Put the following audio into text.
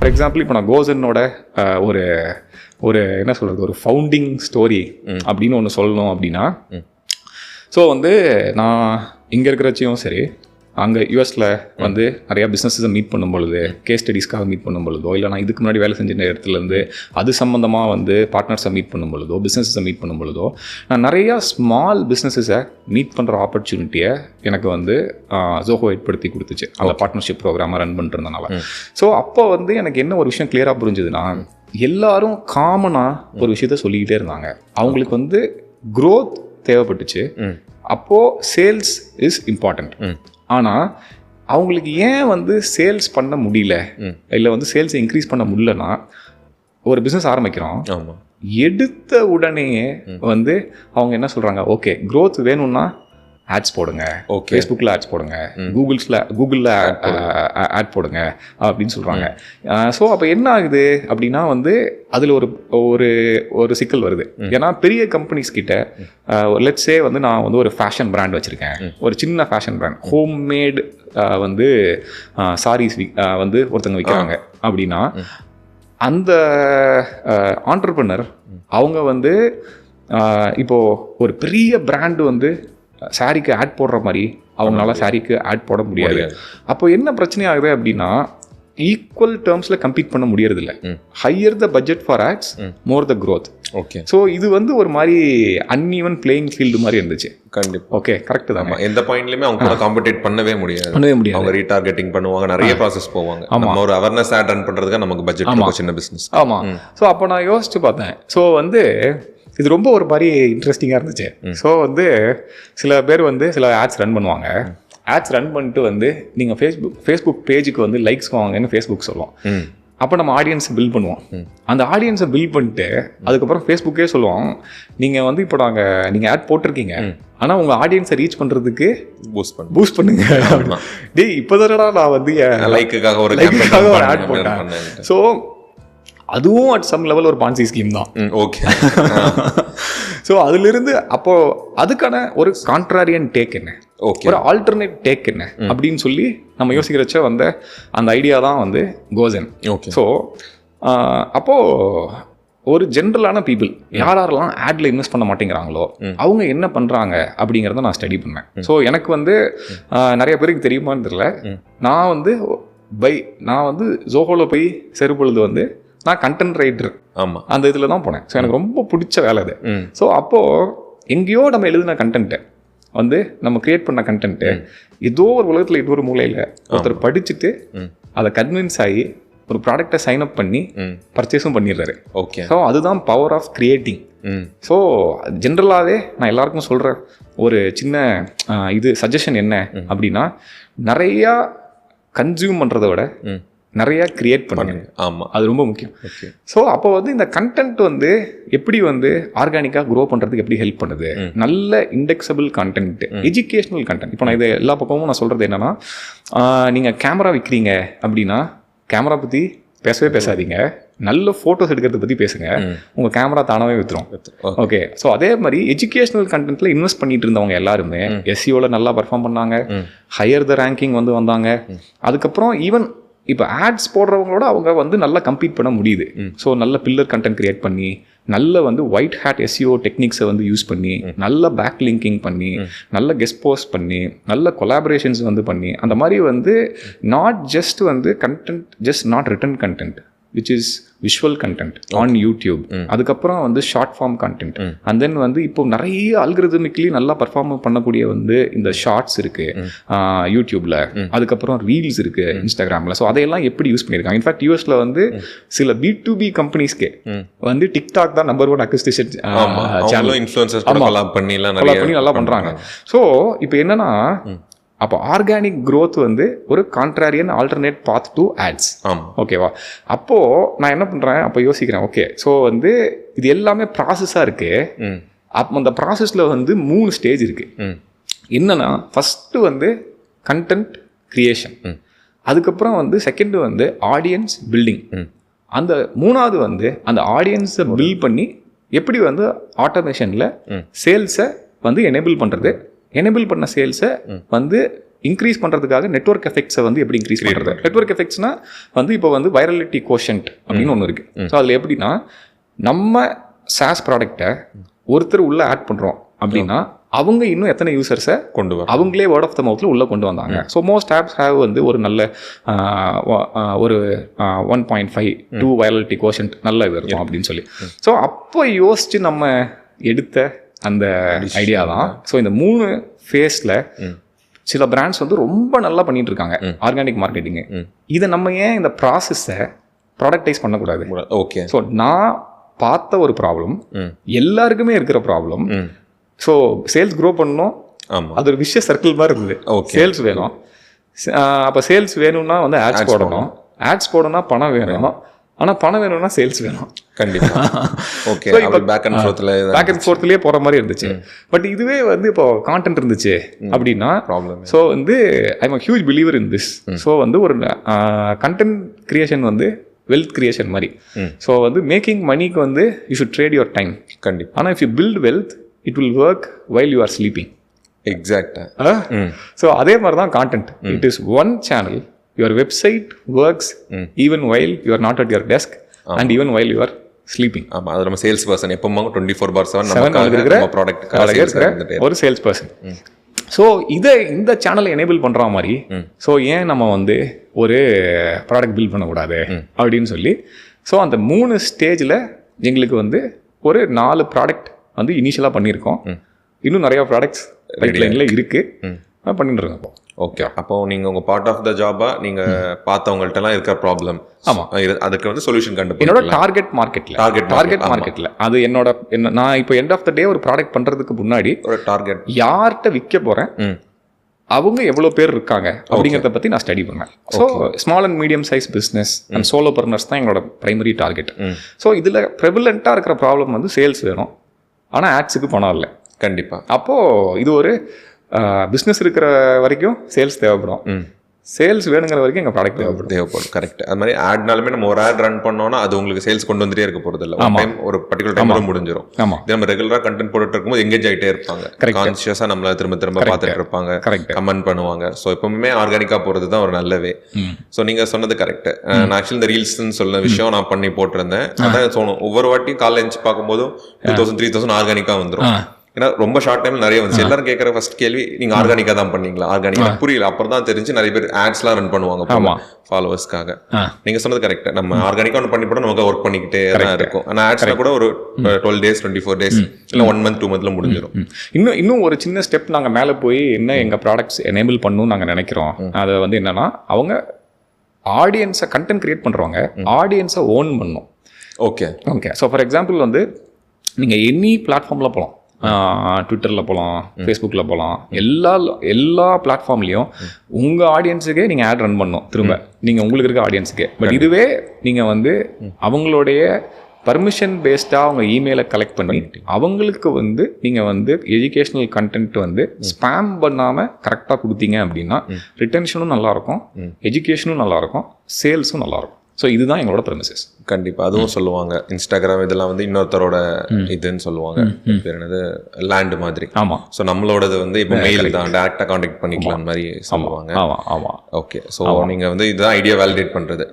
For example இப்போ நான் கோசனோட ஒரு ஒரு என்ன சொல்கிறது, ஒரு ஃபவுண்டிங் ஸ்டோரி அப்படின்னு ஒன்று சொல்லணும் அப்படின்னா, ஸோ வந்து நான் இங்கே இருக்கிறச்சியும் சரி, அங்கே யூஎஸில் வந்து நிறையா பிஸ்னஸஸை மீட் பண்ணும் பொழுது, கேஸ் ஸ்டடீஸ்க்காக மீட் பண்ணும் பொழுதோ, இல்லை நான் இதுக்கு முன்னாடி வேலை செஞ்ச இடத்துலேருந்து அது சம்மந்தமாக வந்து பார்ட்னர்ஸை மீட் பண்ணும் பொழுதோ, பிஸ்னஸஸை மீட் பண்ணும் பொழுதோ, நான் நிறையா ஸ்மால் பிஸ்னஸஸை மீட் பண்ணுற ஆப்பர்ச்சுனிட்டியை எனக்கு வந்து ஜோஹோ ஏற்படுத்தி கொடுத்துச்சு, அந்த பார்ட்னர்ஷிப் ப்ரோக்ராமை ரன் பண்ணிருந்தனால. ஸோ அப்போ வந்து எனக்கு என்ன ஒரு விஷயம் கிளியராக புரிஞ்சுதுன்னா, எல்லாரும் காமனாக ஒரு விஷயத்த சொல்லிக்கிட்டே இருந்தாங்க. அவங்களுக்கு வந்து க்ரோத் தேவைப்பட்டுச்சு. அப்போது சேல்ஸ் இஸ் இம்பார்ட்டண்ட். ஆனால் அவங்களுக்கு ஏன் வந்து சேல்ஸ் பண்ண முடியல, இல்லை வந்து சேல்ஸை இன்க்ரீஸ் பண்ண முடியலன்னா, ஒரு பிஸ்னஸ் ஆரம்பிக்கிறோம், எடுத்த உடனேயே வந்து அவங்க என்ன சொல்கிறாங்க, ஓகே க்ரோத் வேணும்னா ஆட்ஸ் போடுங்க, ஃபேஸ்புக்கில் ஆட்ஸ் போடுங்க, கூகுளில் ஆட் போடுங்க அப்படின்னு சொல்கிறாங்க. ஸோ அப்போ என்ன ஆகுது அப்படின்னா வந்து அதில் ஒரு ஒரு சிக்கல் வருது. ஏன்னா பெரிய கம்பெனிஸ் கிட்ட லெட்ஸே வந்து நான் வந்து ஒரு ஃபேஷன் பிராண்ட் வச்சுருக்கேன், ஒரு சின்ன ஃபேஷன் பிராண்ட், ஹோம்மேட் வந்து சாரீஸ் வந்து ஒருத்தங்க விற்கிறாங்க அப்படின்னா, அந்த ஆண்டர்பிரனர் அவங்க வந்து இப்போது ஒரு பெரிய பிராண்டு வந்து சாரிக்கு ஆட் போடுற மாதிரி அவங்களால சாரிக்கு ஆட் போட முடியாது. அப்போ என்ன பிரச்சனை ஆகுது அப்படின்னா, ஈக்குவல் டேர்ம்ஸில் கம்பீட் பண்ண முடியறதில்ல. Higher the budget for ads, more the growth. Okay, so இது வந்து ஒரு மாதிரி அன்ஈவன் பிளேயிங் ஃபீல்டு மாதிரி இருந்துச்சு. கண்டிப்பாக. ஓகே, கரெக்ட் தான். எந்த பாயிண்ட்லையுமே அவங்க கூட காம்படிட் பண்ணவே முடியாது. அவங்க ரீடார்கெட்டிங் பண்ணுவாங்க, நிறைய ப்ராசஸ் போவாங்க. ஆமாம், ஒரு அவேர்னஸ் ஆட் ரன் பண்ணுறதுக்கு நமக்கு பட்ஜெட் சின்ன பிஸ்னஸ். ஆமாம். ஸோ அப்போ நான் யோசிச்சு பார்த்தேன். ஸோ வந்து இது ரொம்ப ஒரு மாதிரி இன்ட்ரெஸ்டிங்காக இருந்துச்சு. ஸோ வந்து சில பேர் வந்து சில ஆட்ஸ் ரன் பண்ணுவாங்க. ஆட்ஸ் ரன் பண்ணிட்டு வந்து நீங்கள் ஃபேஸ்புக் பேஜுக்கு வந்து லைக்ஸ் வாங்கன்னு ஃபேஸ்புக் சொல்லுவோம். அப்போ நம்ம ஆடியன்ஸை பில்ட் பண்ணுவோம். அந்த ஆடியன்ஸை பில்ட் பண்ணிட்டு அதுக்கப்புறம் ஃபேஸ்புக்கே சொல்லுவோம், நீங்கள் வந்து இப்போ நீங்கள் ஆட் போட்டிருக்கீங்க, ஆனால் உங்கள் ஆடியன்ஸை ரீச் பண்ணுறதுக்கு பூஸ்ட் பண்ணுங்க. டேய் இப்போ தானடா நான் வந்து லைக்குக்காக ஒரு ஆட் போட்டேன். ஸோ அதுவும் அட் சம் லெவல் ஒரு பான்சி ஸ்கீம் தான். ஓகே. ஸோ அதிலிருந்து அப்போது அதுக்கான ஒரு கான்ட்ராரியன் டேக் என்ன, ஒரு ஆல்டர்னேட் டேக் என்ன அப்படின்னு சொல்லி நம்ம யோசிக்கிறச்ச வந்த அந்த ஐடியா தான் வந்து கோசன். ஓகே. ஸோ அப்போது ஒரு ஜென்ரலான பீப்புள் யாரெல்லாம் ஆட்ல இன்வெஸ்ட் பண்ண மாட்டேங்கிறாங்களோ அவங்க என்ன பண்ணுறாங்க அப்படிங்கிறத நான் ஸ்டடி பண்ணேன். ஸோ எனக்கு வந்து நிறைய பேருக்கு தெரியுமான்னு தெரியல, நான் வந்து ஜோஹோவில் போய் சேரும்பொழுது வந்து நான் கண்டென்ட் ரைட்டர். ஆமாம், அந்த இதில் தான் போனேன். ஸோ எனக்கு ரொம்ப பிடிச்ச வேலை அது. ஸோ அப்போது எங்கேயோ நம்ம எழுதின கண்டென்ட்டை வந்து நம்ம கிரியேட் பண்ண கண்டென்ட்டு ஏதோ ஒரு உலகத்தில் ஏதோ ஒரு மூலையில் ஒருத்தர் படிச்சுட்டு அதை கன்வின்ஸ் ஆகி ஒரு ப்ராடக்டை சைன் அப் பண்ணி பர்ச்சேஸும் பண்ணிடுறாரு. ஓகே. ஸோ அதுதான் பவர் ஆஃப் கிரியேட்டிங். ஸோ ஜென்ரலாகவே நான் எல்லாருக்கும் சொல்கிற ஒரு சின்ன இது சஜஷன் என்ன அப்படின்னா, நிறையா கன்சியூம் பண்ணுறதை விட நிறையா கிரியேட் பண்ணுங்க. ஆமாம், அது ரொம்ப முக்கியம். ஓகே. ஸோ அப்போ வந்து இந்த கண்டென்ட் வந்து எப்படி வந்து ஆர்கானிக்காக க்ரோ பண்ணுறதுக்கு எப்படி ஹெல்ப் பண்ணுது, நல்ல இண்டெக்ஸபிள் கண்டென்ட், எஜுகேஷ்னல் கண்டென்ட். இப்போ நான் இதை எல்லா பக்கமும் நான் சொல்கிறது என்னென்னா, நீங்கள் கேமரா விற்கிறீங்க அப்படின்னா கேமரா பற்றி பேசவே பேசாதீங்க, நல்ல ஃபோட்டோஸ் எடுக்கிறத பற்றி பேசுங்க, உங்கள் கேமரா தானாகவே விற்றுரும். ஓகே. ஸோ அதே மாதிரி எஜுகேஷ்னல் கண்டென்ட்டில் இன்வெஸ்ட் பண்ணிட்டு இருந்தவங்க எல்லாருமே எஸ்சிஓவில் நல்லா பர்ஃபார்ம் பண்ணாங்க, ஹையர் த ரேங்கிங் வந்து வந்தாங்க. அதுக்கப்புறம் ஈவன் இப்போ ஆட்ஸ் போடுறவங்களோட அவங்க வந்து நல்லா கம்பீட் பண்ண முடியுது. ஸோ நல்ல பில்லர் கண்டென்ட் கிரியேட் பண்ணி, நல்ல வந்து ஒயிட் ஹேட் எஸ்இஓ டெக்னிக்ஸை வந்து யூஸ் பண்ணி, நல்ல பேக் லிங்கிங் பண்ணி, நல்ல கெஸ்ட் போஸ்ட் பண்ணி, நல்ல கொலாபரேஷன்ஸ் வந்து பண்ணி, அந்த மாதிரி வந்து நாட் ஜஸ்ட் வந்து content, just not written content which is visual content on YouTube. அதுக்கப்புறம் வந்து short form content, and then வந்து இப்போ நிறைய அல்கிரிதமிக்லி நல்லா பர்ஃபார்ம் பண்ணக்கூடிய வந்து இந்த ஷார்ட்ஸ் இருக்கு யூடியூப்ல, அதுக்கப்புறம் ரீல்ஸ் இருக்கு இன்ஸ்டாகிராம்ல. ஸோ அதையெல்லாம் எப்படி யூஸ் பண்ணியிருக்காங்க. இன்ஃபேக்ட் யூஎஸ்ல வந்து சில B2B கம்பெனிஸ்க்கே வந்து டிக்டாக் தான் நம்பர் 1 அக்விசிஷன் சேனல், இன்ஃப்ளூயன்சர்ஸ் பண்ணி நல்லா பண்றாங்க. ஸோ இப்போ என்னன்னா, அப்போ ஆர்கானிக் க்ரோத் வந்து ஒரு கான்ட்ராரியன் ஆல்டர்னேட் பாத் டு ஆட்ஸ். ஓகேவா? அப்போது நான் என்ன பண்ணுறேன், அப்போ யோசிக்கிறேன், ஓகே ஸோ வந்து இது எல்லாமே ப்ராசஸாக இருக்குது. அப்போ அந்த ப்ராசஸில் வந்து 3 ஸ்டேஜ் இருக்குது. என்னன்னா, ஃபஸ்ட்டு வந்து கண்டென்ட் கிரியேஷன், அதுக்கப்புறம் வந்து செகண்ட் வந்து ஆடியன்ஸ் பில்டிங், அந்த 3வது வந்து அந்த ஆடியன்ஸை பில்ட் பண்ணி எப்படி வந்து ஆட்டோமேஷனில் சேல்ஸை வந்து எனேபிள் பண்ணுறது, எனேபிள் பண்ண சேல்ஸை வந்து இன்க்ரீஸ் பண்ணுறதுக்காக நெட்வொர்க் எஃபெக்ட்ஸை வந்து எப்படி இன்க்ரீஸ் பண்ணுறது. நெட்வொர்க் எஃபெக்ட்ஸ்னா வந்து இப்போ வந்து வைரலிட்டி கோஷன்ட் அப்படின்னு ஒன்று இருக்குது. ஸோ அதில் எப்படின்னா நம்ம SaaS ப்ராடக்டை ஒருத்தர் உள்ளே ஆட் பண்ணுறோம் அப்படின்னா அவங்க இன்னும் எத்தனை யூசர்ஸை கொண்டு வர அவங்களே வேர்ட் ஆஃப் த மவுத்தில் உள்ளே கொண்டு வந்தாங்க. ஸோ மோஸ்ட் ஆப்ஸ் ஹேவ் வந்து ஒரு நல்ல ஒரு 1.5-2 வைரலிட்டி கோஷன்ட் நல்ல இது இருக்கும் அப்படின்னு சொல்லி. ஸோ அப்போ யோசிச்சு நம்ம எடுத்த அந்த ஐடியா தான். ஸோ இந்த 3 ஃபேஸில் சில பிராண்ட்ஸ் வந்து ரொம்ப நல்லா பண்ணிட்டு இருக்காங்க ஆர்கானிக் மார்க்கெட்டிங்கு. இதை நம்ம ஏன் இந்த ப்ராசஸை ப்ராடக்டைஸ் பண்ணக்கூடாது? ஓகே. ஸோ நான் பார்த்த ஒரு ப்ராப்ளம், எல்லாருக்குமே இருக்கிற ப்ராப்ளம். ஸோ சேல்ஸ் க்ரோ பண்ணணும், அது ஒரு விஷய சர்க்கிள் மாதிரி இருந்தது. சேல்ஸ் வேணும், அப்போ சேல்ஸ் வேணும்னா வந்து ஆட்ஸ் போடணும், ஆட்ஸ் போடணும்னா பணம் வேணும், ஆனால் பணம் வேணும்னா சேல்ஸ் வேணும். கண்டிப்பாக. ஓகே. இப்போ பேக் அண்ட் ஃபோர்த்லேயே போகிற மாதிரி இருந்துச்சு. பட் இதுவே வந்து இப்போ கான்டென்ட் இருந்துச்சு அப்படின்னா ப்ராப்ளம். ஸோ வந்து I am huge believer in this. So வந்து ஒரு கண்டென்ட் கிரியேஷன் வந்து வெல்த் கிரியேஷன் மாதிரி. ஸோ வந்து மேக்கிங் மணிக்கு வந்து you should trade your time. கண்டிப்பாக. ஆனால் if you build wealth it will work while you are sleeping. Exactly. So அதே மாதிரி தான் content. It is one channel. Your website works even while you are not at your desk and even while you are sleeping. ஆமா, அது நம்ம sales person எப்பவுமே 24/7 நம்ம ப்ராடக்ட்டுக்காக இருக்கிற ஒரு சேல்ஸ் பர்சன். ஸோ இந்த சேனலை எனேபிள் பண்ணுற மாதிரி ஸோ ஏன் நம்ம வந்து ஒரு ப்ராடக்ட் பில்ட் பண்ணக்கூடாது அப்படின்னு சொல்லி ஸோ அந்த 3 ஸ்டேஜில் எங்களுக்கு வந்து ஒரு 4 ப்ராடக்ட் வந்து இனிஷியலாக பண்ணியிருக்கோம். இன்னும் நிறையா ப்ராடக்ட்ஸ் லைனில் இருக்குது, பண்ணிட்டு இருக்கோம். ஓகே. அப்போ நீங்கள் உங்கள் பார்ட் ஆஃப் த ஜாபாக நீங்கள் பார்த்தவங்கள்ட்டலாம் இருக்கிற ப்ராப்ளம், ஆமாம், அதுக்கு வந்து சொல்யூஷன் கண்டுபிடிக்கும். என்னோட டார்கெட் மார்க்கெட்டில் அது என்ன நான் இப்போ எண்ட் ஆஃப் த டே ஒரு ப்ராடக்ட் பண்ணுறதுக்கு முன்னாடி ஒரு டார்கெட் யார்கிட்ட விற்க போகிறேன், அவங்க எவ்வளோ பேர் இருக்காங்க அப்படிங்கிறத பற்றி நான் ஸ்டடி பண்ணேன். So small and medium size business and solopreneurs தான் எங்களோட ப்ரைமரி டார்கெட். ஸோ இதில் ப்ரெவலண்ட்டாக இருக்கிற ப்ராப்ளம் வந்து சேல்ஸ் வேணும், ஆனால் ஆட்ஸுக்கு பணம் இல்லை. கண்டிப்பாக. அப்போது இது ஒரு பிஸ்னஸ் இருக்கிற வரைக்கும் சேல்ஸ் தேவைப்படும், சேல்ஸ் வேணுங்கிற வரைக்கும் எங்கள் ப்ராடக்ட் தேவைப்படும். கரெக்ட். அது மாதிரி ஆட்னாலுமே நம்ம ஒரு ஆட் ரன் பண்ணோம்னா அது உங்களுக்கு சேல்ஸ் கொண்டு வந்துட்டே இருக்க போகிறது இல்லை. ஒரு பர்டிகுலர் டைம் முடிஞ்சிடும். நம்ம ரெகுலராக கண்டென்ட் போட்டுட்டு இருக்கும்போது எங்கேஜ் ஆகிட்டே இருப்பாங்க, கான்சியஸாக நம்மள திரும்ப பார்த்துட்டு இருப்பாங்க, கமெண்ட் பண்ணுவாங்க. ஸோ எப்பவுமே ஆர்கானிக்காக போகிறது தான் ஒரு நல்லவே. ஸோ நீங்கள் சொன்னது கரெக்ட். நான் ஆக்சுவலி இந்த ரீல்ஸ்ன்னு சொன்ன விஷயம் நான் பண்ணி போட்டிருந்தேன். அதான் சொன்னோம், ஒவ்வொரு வாட்டி காலைல எழுந்து பார்க்கும்போதும் 2000-3000 ஆர்கானிக்காக வந்துடும். ஏன்னா ரொம்ப ஷார்ட் டைம் நிறைய வந்துச்சு. எல்லாரும் கேட்குற ஃபர்ஸ்ட் கேள்வி, நீங்க ஆர்கானிக்கா தான் பண்ணீங்களா? ஆர்கானிக்கா புரியல. அப்புறம் தான் தெரிஞ்சு நிறைய பேர் ஆட்ஸ்லாம் ரன் பண்ணுவாங்க ஃபாலோவர்ஸ்க்காக. நீங்க சொன்னது கரெக்ட். நம்ம ஆர்கானிக்கா ஒன்று பண்ணி போட நமக்கு ஒர்க் பண்ணிக்கிட்டே தான் இருக்கும். ஆனால் ஆட்ஸ்ல கூட ஒரு 12 days 24 days இல்லை 1 month 2 monthல முடிஞ்சிடும். இன்னும் ஒரு சின்ன ஸ்டெப் நாங்கள் மேலே போய் என்ன எங்கள் ப்ராடக்ட்ஸ் எனேபிள் பண்ணணும்னு நாங்கள் நினைக்கிறோம். அதை வந்து என்னன்னா, அவங்க ஆடியன்ஸை கண்டென்ட் கிரியேட் பண்ணுறவங்க ஆடியன்ஸை ஓன் பண்ணணும். ஓகே. ஸோ ஃபார் எக்ஸாம்பிள் வந்து நீங்கள் எனி பிளாட்ஃபார்மில் போகலாம், ட்விட்டரில் போகலாம், ஃபேஸ்புக்கில் போகலாம், எல்லா பிளாட்ஃபார்ம்லேயும் உங்கள் ஆடியன்ஸுக்கே நீங்கள் ஆட் ரன் பண்ணணும் திரும்ப, நீங்கள் உங்களுக்கு இருக்க ஆடியன்ஸுக்கே. பட் இதுவே நீங்கள் வந்து அவங்களுடைய பர்மிஷன் பேஸ்டாக அவங்க இமெயிலை கலெக்ட் பண்ணி அவங்களுக்கு வந்து நீங்கள் வந்து எஜுகேஷ்னல் கண்டென்ட் வந்து ஸ்பேம் பண்ணாமல் கரெக்டாக கொடுத்தீங்க அப்படின்னா ரிட்டென்ஷனும் நல்லாயிருக்கும், எஜுகேஷனும் நல்லாயிருக்கும், சேல்ஸும் நல்லாயிருக்கும். ஸோ இதுதான் எங்களோட ப்ரெமிசஸ். கண்டிப்பாக. அதுவும் சொல்லுவாங்க, இன்ஸ்டாகிராம் இதெல்லாம் வந்து இன்னொருத்தரோட இதுன்னு சொல்லுவாங்க, பேர் என்னது, லேண்ட் மாதிரி. ஆமாம். ஸோ நம்மளோடது வந்து இப்போ மெயில் தான், டேரெக்டாக கான்டாக்ட் பண்ணிக்கலாம் மாதிரி சொல்லுவாங்க. ஆமாம். ஓகே. ஸோ நீங்கள் வந்து இதுதான் ஐடியா வேலிடேட் பண்ணுறது.